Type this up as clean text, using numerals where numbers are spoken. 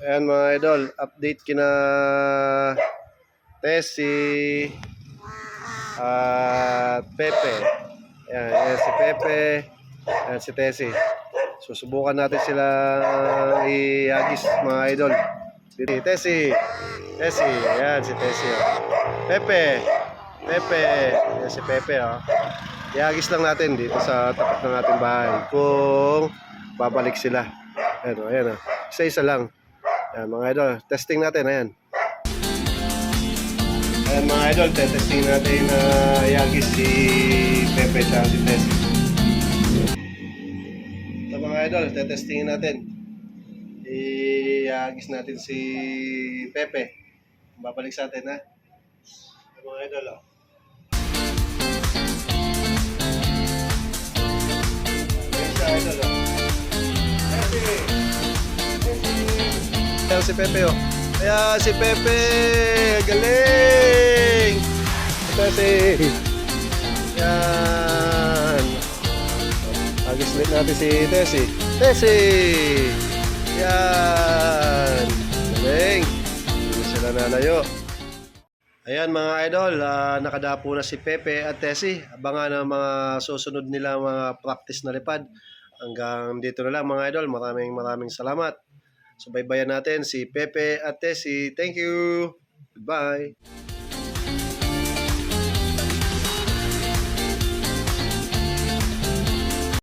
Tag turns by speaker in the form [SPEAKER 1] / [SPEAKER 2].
[SPEAKER 1] Ayan mga idol, update kina Tessie at Pepe. Ayan si Pepe, ayan si Tessie. Susubukan natin sila i-agis mga idol. Tessie, Tessie, ayan si Tessie. Oh. Pepe, Pepe, ayan si Pepe. Oh. I-agis lang natin dito sa tapat ng ating bahay kung babalik sila. Ayan, oh, ayan. Oh. Isa-isa lang. Ayan mga idol, testing natin, ayan. Ayan mga idol, testing natin na i-agis si Pepe at si Tessie. Ito mga idol, testingin natin. I-agis natin si Pepe. Babalik sa atin ha. Ito mga idol oh. Ayan siya idol oh. Ayan si Pepe oh. Ayan si Pepe. Galing! Tessie. Ayan. Agis ulit natin si Tessie. Tessie! Yan! Galing! Hindi sila nalayo. Ayan mga idol, nakadapo na si Pepe at Tessie. Abangan ang mga susunod nila mga practice na lipad. Hanggang dito na lang mga idol. Maraming salamat. Subaybayan natin si Pepe at Tessie. Thank you! Goodbye!